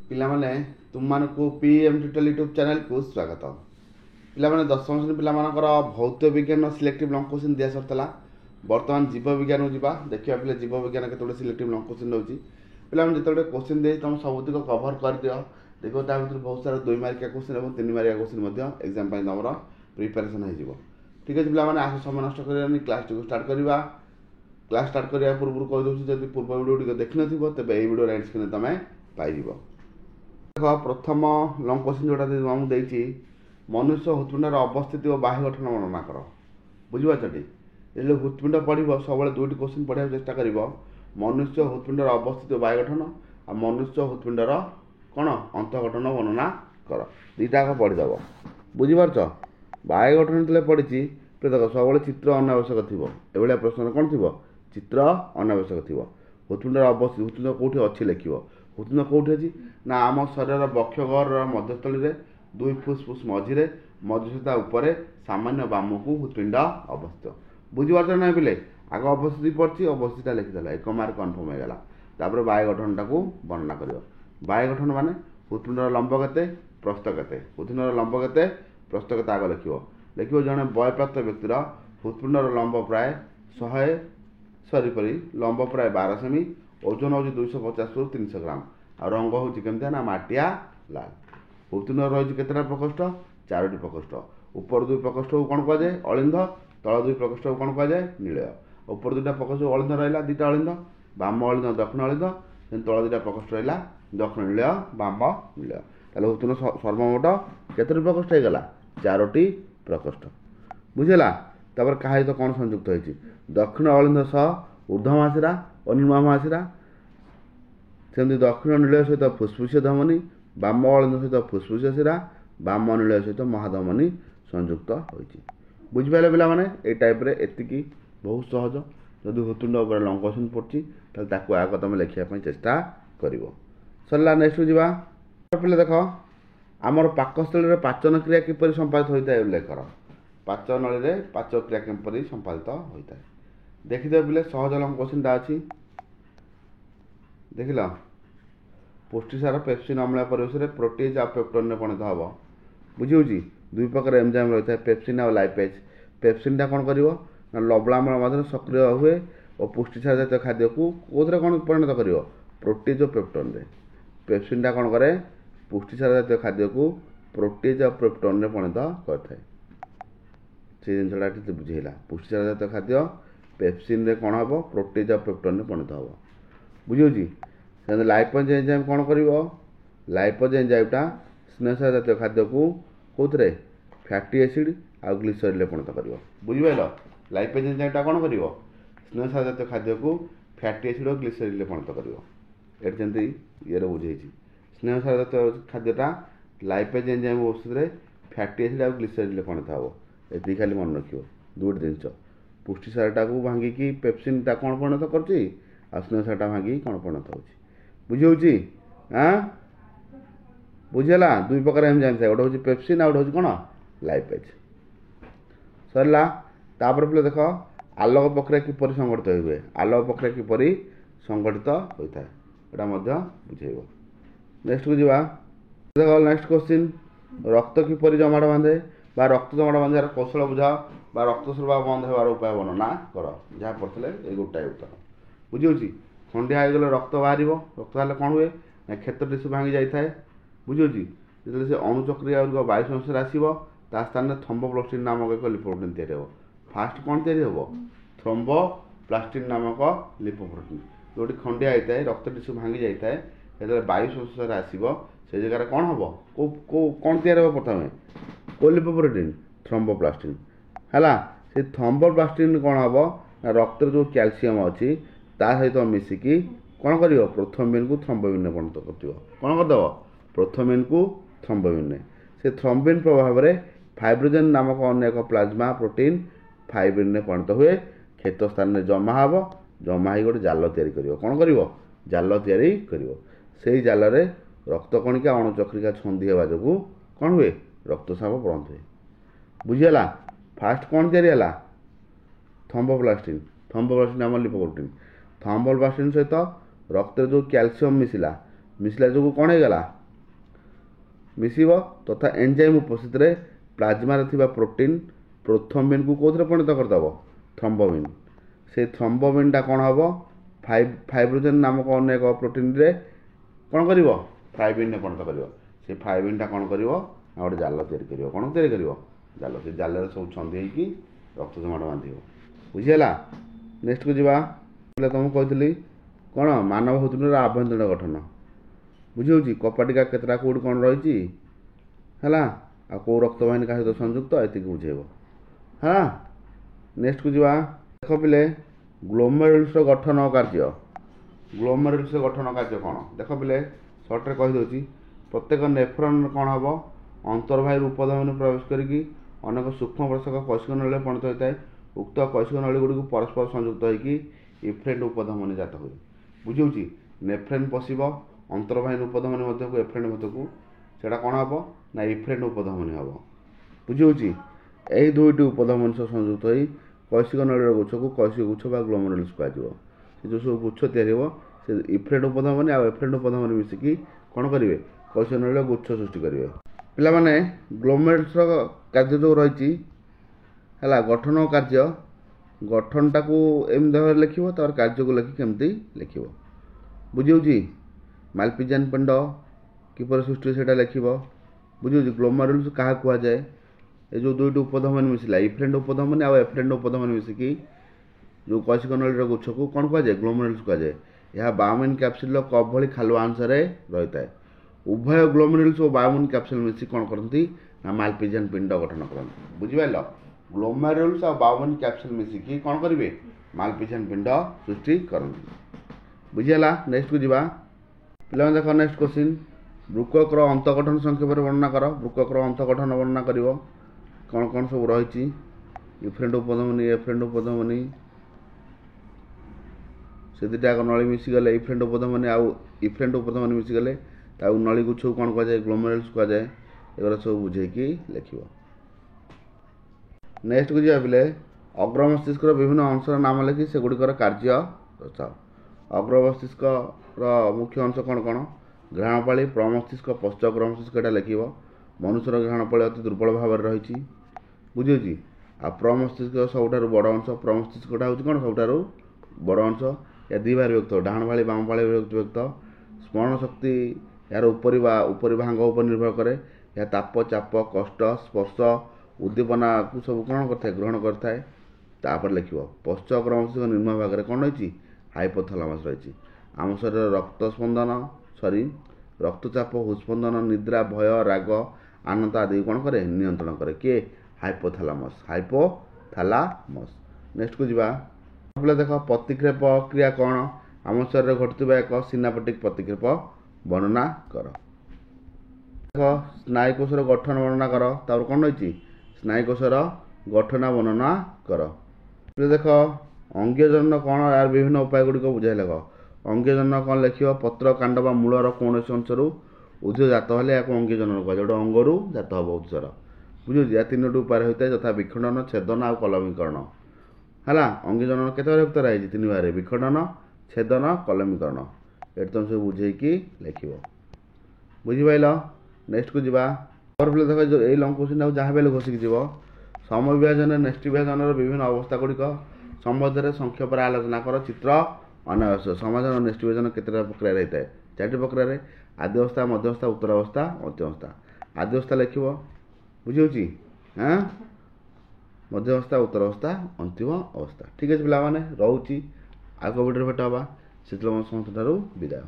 ପିଲାମାନେ ତୁମମାନଙ୍କୁ PM tutorial YouTube ଚ୍ୟାନେଲକୁ ସ୍ୱାଗତ। ପିଲାମାନେ ଦଶମ ଶ୍ରେଣୀ ପିଲାମାନଙ୍କର ଭୌତ ବିଜ୍ଞାନ ସିଲେକ୍ଟିଭ୍ ଲଙ୍ଗ କୋଶ୍ଚିନ୍ ଦିଆ ସରିଥିଲା। ବର୍ତ୍ତମାନ ଜୀବବିଜ୍ଞାନକୁ ଯିବା ଦେଖିବା ପିଲା ଜୀବବିଜ୍ଞାନ କେତେଗୁଡ଼ିଏ ସିଲେକ୍ଟିଭ୍ ଲଙ୍ଗ କୋଶ୍ଚିନ୍ ରହୁଛି। ପିଲାମାନେ ଯେତେବେଳେ କୋଶ୍ଚିନ୍ ଦେଇ ତୁମେ ସବୁତିକ କଭର୍ କରିଦିଅ, ଦେଖିବ ତା ଭିତରୁ ବହୁତ ସାରା 2 ମାର୍କିଆ କୋଶ୍ଚିନ୍ ଏବଂ 3 ମାର୍କିଆ କୋଶ୍ଚିନ୍ ମଧ୍ୟ ଏକ୍ଜାମ୍ ପାଇଁ ତୁମର ପ୍ରିପାରେସନ୍ ହୋଇଯିବ। ଠିକ୍ ଅଛି ପିଲାମାନେ, ଆସ ସମୟ ନଷ୍ଟ କରିବାନି, କ୍ଲାସ୍ଟିକୁ ଷ୍ଟାର୍ଟ କରିବା। କ୍ଲାସ୍ ଷ୍ଟାର୍ଟ କରିବା ପୂର୍ବରୁ କହିଦେଉଛି, ଯଦି ପୂର୍ବ ଭିଡ଼ିଓ ଗୁଡ଼ିକ ଦେଖିନଥିବ ତେବେ ଏହି ଭିଡ଼ିଓ ଏଣ୍ଡ ସ୍କ୍ରିନ୍ରେ ତୁମେ ପାଇଯିବ। ଦେଖ, ପ୍ରଥମ ଲଙ୍ଗ କୋଶ୍ଚିନ୍ ଯେଉଁଟା ମୁଁ ଦେଇଛି, ମନୁଷ୍ୟ ହୃତ୍ପିଣ୍ଡର ଅବସ୍ଥିତି ଓ ବାହ୍ୟ ଗଠନ ବର୍ଣ୍ଣନା କର। ବୁଝିପାରୁଛଟି? ଯେତେବେଳେ ହୃତ୍ପିଣ୍ଡ ପଢ଼ିବ ସବୁବେଳେ 2ଟି କୋଶ୍ଚିନ୍ ପଢ଼ିବାକୁ ଚେଷ୍ଟା କରିବ। ମନୁଷ୍ୟ ହୃତ୍ପିଣ୍ଡର ଅବସ୍ଥିତି ଓ ବାହ୍ୟ ଗଠନ, ଆଉ ମନୁଷ୍ୟ ହୃତ୍ପିଣ୍ଡର କ'ଣ ଅନ୍ତଃଗଠନ ବର୍ଣ୍ଣନା କର। ଦୁଇଟା ଯାକ ପଢ଼ିଦେବ। ବୁଝିପାରୁଛ? ବାହ୍ୟ ଗଠନ ଯେତେବେଳେ ପଢ଼ିଛି, ଦେଖ ସବୁବେଳେ ଚିତ୍ର ଅନାବଶ୍ୟକ ଥିବ। ଏଭଳିଆ ପ୍ରଶ୍ନରେ କ'ଣ ଥିବ? ଚିତ୍ର ଅନାବଶ୍ୟକ ଥିବ। ହୃତ୍ପିଣ୍ଡର ଅବସ୍ଥିତି, ହୃତ୍ପିଣ୍ଡ କେଉଁଠି ଅଛି ଲେଖିବ। ହୃତ୍ପିଣ୍ଡ କେଉଁଠି ଅଛି ନା ଆମ ଶରୀରର ବକ୍ଷଗହ୍ୱରର ମଧ୍ୟସ୍ଥଳୀରେ, 2 ଫୁସ୍ଫୁସ୍ ମଝିରେ, ମଧୁସ୍ମିତା ଉପରେ, ସାମାନ୍ୟ ବାମକୁ ହୃତ୍ପିଣ୍ଡ ଅବସ୍ଥିତ। ବୁଝିପାରୁଛ ନା ପିଲେ? ଆଗ ଅବସ୍ଥିତି ପଡ଼ିଛି, ଅବସ୍ଥିତିଟା ଲେଖିଦେଲା, 1 ମାର୍କ କନଫର୍ମ ହେଇଗଲା। ତାପରେ ବାହ୍ୟ ଗଠନଟାକୁ ବର୍ଣ୍ଣନା କରିବ। ବାହ୍ୟ ଗଠନ ମାନେ ହୃତ୍ପିଣ୍ଡର ଲମ୍ବ କେତେ, ପ୍ରସ୍ଥ କେତେ। ହୃତ୍ପିଣ୍ଡର ଲମ୍ବ କେତେ, ପ୍ରସ୍ଥ କେତେ ଆଗ ଲେଖିବ। ଲେଖିବ ଜଣେ ବୟପ୍ରାପ୍ତ ବ୍ୟକ୍ତିର ହୃତ୍ପିଣ୍ଡର ଲମ୍ବ ପ୍ରାୟ 100 ଲମ୍ବ ପ୍ରାୟ 12 ସେମି, ଓଜନ ହେଉଛି 250 ରୁ 300 ଗ୍ରାମ, ଆଉ ରଙ୍ଗ ହେଉଛି କେମିତିଆ ନା ମାଟିଆ ଲାଲ। ହୃତ୍ପିଣ୍ଡର ରହିଛି କେତେଟା ପ୍ରକୋଷ୍ଠ? 4ଟି ପ୍ରକୋଷ୍ଠ। ଉପର 2 ପ୍ରକୋଷ୍ଠକୁ କ'ଣ କୁହାଯାଏ? ଅଳିନ୍ଦ। ତଳ 2 ପ୍ରକୋଷ୍ଠକୁ କ'ଣ କୁହାଯାଏ? ନିଳୟ। ଉପର 2ଟା ପ୍ରକୋଷ୍ଠ ଅଳିନ୍ଦ ରହିଲା, 2ଟା ଅଳିନ୍ଦ, ବାମ ଅଳିନ୍ଦ, ଦକ୍ଷିଣ ଅଳିନ୍ଦ। ତଳ 2ଟା ପ୍ରକୋଷ୍ଠ ରହିଲା, ଦକ୍ଷିଣ ନିଳୟ, ବାମ ନିଳୟ। ତାହେଲେ ହୃତ୍ପିଣ୍ଡ ସର୍ବମୋଟ କେତୋଟି ପ୍ରକୋଷ୍ଠ ହେଇଗଲା? 4ଟି ପ୍ରକୋଷ୍ଠ। ବୁଝିଲା? ତାପରେ କାହା ସହିତ କ'ଣ ସଂଯୁକ୍ତ ହେଇଛି? ଦକ୍ଷିଣ ଅଳିନ୍ଦ ସହ ଊର୍ଦ୍ଧ୍ୱମହାଶିରା ଓ ନିମ୍ନମହାଶିରା। ସେମିତି ଦକ୍ଷିଣ ନିଳୟ ସହିତ ଫୁସ୍ଫୁସୀୟ ଧମନୀ, ବାମ ଅଳିନ୍ଦ ସହିତ ଫୁସ୍ଫୁସୀୟ ଶିରା, ବାମ ନିଳୟ ସହିତ ମହାଧମନୀ ସଂଯୁକ୍ତ ହୋଇଛି। ବୁଝିପାରିଲେ ପିଲାମାନେ? ଏଇ ଟାଇପ୍ରେ ଏତିକି ବହୁତ ସହଜ। ଯଦି ହୃତ୍ପିଣ୍ଡ ଉପରେ ଲଙ୍ଗ କୋଶ୍ଚିନ୍ ପଡ଼ୁଛି ତାହେଲେ ତାକୁ ଆଗ ତୁମେ ଲେଖିବା ପାଇଁ ଚେଷ୍ଟା କରିବ। ସରିଲା, ନେକ୍ସଟକୁ ଯିବା। ପିଲା ଦେଖ, ଆମର ପାକସ୍ଥଳୀରେ ପାଚନ କ୍ରିୟା କିପରି ସମ୍ପାଦିତ ହୋଇଥାଏ ଉଲ୍ଲେଖ କର। ପାଚନଳୀରେ ପାଚନ କ୍ରିୟା କିପରି ସମ୍ପାଦିତ ହୋଇଥାଏ। ଦେଖିଦେବ ପିଲେ, ସହଜ ଲଙ୍ଗ କୋଶ୍ଚିନ୍ଟା ଅଛି। ଦେଖିଲ, ପୁଷ୍ଟିସାର ପେପ୍ସିନ୍ ଅମ୍ଳ ପରିବେଶରେ ପ୍ରୋଟିଏଜ୍ ଆଉ ପେପ୍ଟୋନରେ ପରିଣତ ହେବ। ବୁଝିହେଉଛି? 2 ପ୍ରକାର ଏନଜାଇମ୍ ରହିଥାଏ, ପେପ୍ସିନ୍ ଆଉ ଲାଇପେଜ୍। ପେପ୍ସିନ୍ଟା କ'ଣ କରିବ ନା ଲବଣାମ୍ଳ ମାଧ୍ୟମରେ ସକ୍ରିୟ ହୁଏ ଓ ପୁଷ୍ଟିସାର ଜାତୀୟ ଖାଦ୍ୟକୁ କେଉଁଥିରେ କ'ଣ ପରିଣତ କରିବ? ପ୍ରୋଟିଏଜ୍ ଓ ପେପ୍ଟୋନରେ। ପେପ୍ସିନ୍ଟା କ'ଣ କରେ? ପୁଷ୍ଟିସାର ଜାତୀୟ ଖାଦ୍ୟକୁ ପ୍ରୋଟିଏଜ୍ ଆଉ ପେପ୍ଟୋନରେ ପରିଣତ କରିଥାଏ। ସେ ଜିନିଷଟା ଏଠି ବୁଝେଇଲା। ପୁଷ୍ଟିସାର ଜାତୀୟ ଖାଦ୍ୟ ପେପ୍ସିନ୍ରେ କ'ଣ ହେବ? ପ୍ରୋଟିଏଜ୍ ଆଉ ପେପ୍ଟୋନରେ ପରିଣତ ହେବ। ବୁଝିହେଉଛି? ସେମିତି ଲାଇପେଜ୍ ଏନଜାଇମ୍ କ'ଣ କରିବ? ଲାଇପେଜ୍ ଏନଜାଇମ୍ଟା ସ୍ନେହସାର ଜାତୀୟ ଖାଦ୍ୟକୁ କେଉଁଥିରେ? ଫ୍ୟାଟି ଏସିଡ୍ ଆଉ ଗ୍ଲିସେରିନ୍ରେ ପରିଣତ କରିବ। ବୁଝିପାରିଲ? ଲାଇପେଜ୍ ଏନଜାଇମ୍ଟା କ'ଣ କରିବ? ସ୍ନେହସାର ଜାତୀୟ ଖାଦ୍ୟକୁ ଫ୍ୟାଟି ଏସିଡ୍ ଓ ଗ୍ଲିସେରିନ୍ରେ ପରିଣତ କରିବ। ଏଠି ଯେମିତି ଇଏରେ ବୁଝେଇଛି, ସ୍ନେହସାର ଜାତୀୟ ଖାଦ୍ୟଟା ଲାଇପେଜ୍ ଏନଜାଇମ୍ ଔଷଧରେ ଫ୍ୟାଟି ଏସିଡ୍ ଆଉ ଗ୍ଲିସେରିନ୍ରେ ପରିଣତ ହେବ। ଏତିକି ଖାଲି ମନେ ରଖିବ। 2ଟି ଜିନିଷ, ପୁଷ୍ଟିସାରଟାକୁ ଭାଙ୍ଗିକି ପେପ୍ସିନ୍ଟା କ'ଣ ପରିଣତ କରୁଛି, ଆଉ ସ୍ନେହସାରଟା ଭାଙ୍ଗିକି କ'ଣ ପରିଣତ ହେଉଛି। ବୁଝିହେଉଛି? ବୁଝିହେଲା? 2 ପ୍ରକାର ଏନଜାଇମ୍ ଥାଏ, ଗୋଟେ ହେଉଛି ପେପ୍ସିନ୍ ଆଉ ଗୋଟେ ହେଉଛି କ'ଣ? ଲାଇପେଜ୍। ସରିଲା। ତାପରେ ପିଲା ଦେଖ, ଆଲୋକ ପ୍ରକ୍ରିୟା କିପରି ସଂଗଠିତ ହୁଏ। ଆଲୋକ ପ୍ରକ୍ରିୟା କିପରି ସଂଗଠିତ ହୋଇଥାଏ, ଏଇଟା ମଧ୍ୟ ବୁଝେଇବ। ନେକ୍ସଟକୁ ଯିବା। ଦେଖ, ନେକ୍ସଟ କୋଶ୍ଚିନ୍, ରକ୍ତ କିପରି ଜମାଟ ବାନ୍ଧେ ବା ରକ୍ତ ଜମାଟ ବାନ୍ଧିବାର କୌଶଳ ବୁଝାଅ ବା ରକ୍ତସ୍ରାବ ବନ୍ଦ ହେବାର ଉପାୟ ବର୍ଣ୍ଣନା କର। ଯାହା ପଡ଼ିଥିଲେ ଏଇ ଗୋଟାଏ ଉତ୍ତର। ବୁଝିହେଉଛି? ଖଣ୍ଡିଆ ହୋଇଗଲେ ରକ୍ତ ବାହାରିବ। ରକ୍ତ ବାହାରିଲେ କ'ଣ ହୁଏ ନା କ୍ଷତ ଟିସ୍ୟୁ ଭାଙ୍ଗି ଯାଇଥାଏ। ବୁଝିହେଉଛି? ଯେତେବେଳେ ସେ ଅଣୁଚକ୍ରିୟା ଗୁଡ଼ିକ ବାୟୁ ସଂସ୍ପର୍ଶରେ ଆସିବ, ତା ସ୍ଥାନରେ ଥ୍ରୋମ୍ବୋପ୍ଲାସ୍ଟିନ୍ ନାମକ ଏକ ଲିପୋପ୍ରୋଟିନ୍ ତିଆରି ହେବ। ଫାଷ୍ଟ କ'ଣ ତିଆରି ହେବ? ଥ୍ରୋମ୍ବୋପ୍ଲାସ୍ଟିନ୍ ନାମକ ଲିପୋପ୍ରୋଟିନ୍। ଯେଉଁଠି ଖଣ୍ଡିଆ ହୋଇଥାଏ, ରକ୍ତ ଟିସ୍ୟୁ ଭାଙ୍ଗି ଯାଇଥାଏ, ଯେତେବେଳେ ବାୟୁ ସଂସ୍ପର୍ଶରେ ଆସିବ ସେ ଜାଗାରେ କ'ଣ ହେବ? କ'ଣ ତିଆରି ହେବ? ପ୍ରଥମେ କୋଉ ଲିପୋପ୍ରୋଟିନ୍? ଥ୍ରୋମ୍ବୋପ୍ଲାସ୍ଟିନ୍। ହେଲା, ସେ ଥ୍ରୋମ୍ବୋପ୍ଲାସ୍ଟିନ୍ କ'ଣ ହେବ ନା ରକ୍ତରେ ଯେଉଁ କ୍ୟାଲସିୟମ୍ ଅଛି ତା ସହିତ ମିଶିକି କ'ଣ କରିବ? ପ୍ରୋଥ୍ରୋମ୍ବିନ୍କୁ ଥ୍ରୋମ୍ବୋବିନ୍ରେ ପରିଣତ କରିବ। କ'ଣ କରିଦେବ? ପ୍ରୋଥ୍ରୋମ୍ବିନ୍କୁ ଥ୍ରୋମ୍ବୋବିନ୍ରେ। ସେ ଥ୍ରୋମ୍ବିନ୍ ପ୍ରଭାବରେ ଫାଇବ୍ରୋଜେନ୍ ନାମକ ଅନ୍ୟ ଏକ ପ୍ଲାଜମା ପ୍ରୋଟିନ୍ ଫାଇବ୍ରିନ୍ରେ ପରିଣତ ହୁଏ। କ୍ଷତ ସ୍ଥାନରେ ଜମା ହେବ, ଜମା ହେଇ ଗୋଟେ ଜାଲ ତିଆରି କରିବ। କ'ଣ କରିବ? ଜାଲ ତିଆରି କରିବ। ସେଇ ଜାଲରେ ରକ୍ତକଣିକା ଅଣୁଚକ୍ରିକା ଛନ୍ଦି ହେବା ଯୋଗୁଁ କ'ଣ ହୁଏ? ରକ୍ତସ୍ରାବ ବନ୍ଦ ହୁଏ। ବୁଝିହେଲା? ଫାଷ୍ଟ କ'ଣ ତିଆରି ହେଲା? ଥ୍ରୋମ୍ବୋପ୍ଲାସ୍ଟିନ୍। ଥ୍ରୋମ୍ବୋପ୍ଲାସ୍ଟିନ୍ ଆମର ଲିପୋପ୍ରୋଟିନ୍। ଥ୍ରୋମ୍ବୋପ୍ଲାସ୍ଟିନ୍ ସହିତ ରକ୍ତରେ ଯେଉଁ କ୍ୟାଲସିୟମ୍ ମିଶିଲା, मिसला जो कौन होगा मिसिब तथा एंजाइम उपस्थित रे प्लाज्मा रे प्रोटीन प्रोथम्बिन को कौन परिणत करदेव थ्रम्बोबिन से थ्रम्बोबिनटा कौन हम फाइब्रोजेन नामक अन्य एक प्रोटीन रे कौन कर फाइब्रिन ने परिणत कर से फाइब्रिनटा कौन कर गोटे जाल या कौन या जाल से जाल सब छंदी हो रक्त जमाट बांध बुझीगला। नेक्स्ट को जीवा तुमको कहती कौन मानव हृदय आभ्यंतरीण गठन बुझी कपाटिका केतटा कौट कौन रही है आ कौ रक्तवाहिनी क्या सहित संयुक्त ये बुझेब है। नेक्स्ट को जीवा देख पिले ग्लोमेरुल्स गठन और कार्य ग्लोमेरुल्स गठन कार्य कौन देख पिले सर्ट रे कहीदे प्रत्येक नेफ्रन कौन हम अंतर्वायु उपधमनी प्रवेश करी अनेक सूक्ष्म प्रसक कैशिक नली परिणत होता है उक्त कैशिक नली गुड़ी परस्पर संयुक्त होगी इफ्रेंट उपधमनी जात हुए बुझे नेफ्रेन पशिब अंतर्वाहिनी उपधमनी मध्य को एफ्रेंट मध्य को सेटा कौन हम ना इफ्रेंट उपधमनी हम बुझे यही दुईटी उपधमनी सह संयुक्त हो कैशिक नली गुच्छ को कैशिक गुच्छ बा ग्लोमेरुल्स कह जो सब गुच्छ या इफ्रेंट उपधमनी आ एफ्रेंट उपधमनी मिसिकी कौन करेंगे कैशिक नली गुच्छ सृष्टि करेंगे पिलामाने ग्लोमेरुल्स कार्य जो रही है गठन और कार्य गठनटा को एम भाव लिख तार कार्य को लिखि केमती लिख बुझे मालपिजियन पिंड किपर सृष्टि से लिख बुझे ग्लोमेरुल्स क्या कहुए ये जो दुईट उपधमनी मिसला इफ्रेंट उपधमनी आ एफ्रेंट उपधमनी मिसिकी जो कैशिक नली गुच्छ को कौन कहुए ग्लोमेरुल्स कहुए यह बायोमिन कैप्सूल कप भली खालुआ अंश रही है उभय ग्लोमेरुल्स और बायोमिन कैप्सूल मिसी कौन करती ना मालपिजियन पिंड गठन करते बुझिपाल ग्लोमेरुल्स और बायोमिन कैप्सूल मिसिकी कौन करेंगे मालपिजियन पिंड सृष्टि करती बुझीगला। नेक्स्ट को जीवा पिला देख नेक्स्ट क्वेश्चन वृक्कर अंतगठन संक्षेप में वर्णना कर वृक्कर अंतगठन वर्णना कर कौन कौन सब रही इफ्रेंट उपधमनी एफ्रेंट उपधमनी से दुटा नली मिसीगले इफ्रेंट उपधमनी आउ इफ्रेंट उपधमनी मिसीगले नली गुच्छ को कौन कहुए ग्लोमेरुल्स कहुए एगुरा सब बुझेकी लिख। नेक्स्ट को जा पे अग्र मस्तिष्क विभिन्न अंशर नाम लिखि से गुड़िकर कार्य दर्शाओ अग्र मस्तिष्क मुख्य अंश कौन कौन घ्राणपाली प्रमस्तिष्क पश्च अग्र मस्तिष्क लिख मनुष्यर घ्राणपाली अति दुर्बल भाव में रही बुझे आ प्रमस्तिष्क सबुठ बड़ अंश प्रमस्तिष्कटा हूँ कौन सबुठ बड़ अंश या दी भाग विभक्त डाण भाली बाम भाली विभक्त स्मरण शक्ति यार उपरी भांग उपर निर्भर करे या ताप चाप कष्ट स्पर्श उद्दीपना को सब कौन करता है ग्रहण करता है तापर लिख पश्च अग्र मस्तिष्क निम्न भाग में कौन रही हाइपोथैलेमस रही आम शरीर रक्त स्पंदन सॉरी रक्तचाप हृस्पंदन निद्रा भय राग आनंद आदि कौन करे नियंत्रण करे किए हाइपोथैलामस। नेक्स्ट को जीवा देख प्रतिक्षेप क्रिया कौन आम शरीर घटुवा एक सिनापेटिक प्रतिक्षेप वर्णना कर देख स्नायुकोशर गठन वर्णना कर तापर कौन रही स्नायुकोशर गठन वर्णना कर देख अंगीयजन कौन यार विभिन्न उपाय गुड़िक बुझाई लग अंगीयजन कौन लिख पत्र कांड बा मूलर कौन अंशर उद्भिद जात हेल्ले या अंगीयजन कह जो अंगरू जात हम उद्भिदर बुझे या तीनो उपाय होता है यथा विखंडन छेदन आ कलमीकरण है अंगीजन केते विभक्त रही तीन भाग विखंडन छेदन कलमीकरण ये तुम सब बुझेकी लिख बुझिपाल। नेक्स्ट को जीवा देख जो यही लंग क्वेश्चन जहाँ भी घोषिक जीव समय विभाजन नेक्स्ट विभाजन विभिन्न अवस्था गुड़िक संबंध में संक्षेप आलोचना कर चित्र अनावश्य समाधान नेक्स्ट विभाजन केतटा प्रक्रिया रही है 4टी प्रक्रिया आदि अवस्था मध्यावस्था उत्तर अवस्था अंतिम अवस्था आदि अवस्था लिख बुझे हाँ मध्यावस्था उत्तर अवस्था अंतिम अवस्था ठीक है पिला रोचे आग भिडियो भेट हाँ से समस्त विदाय।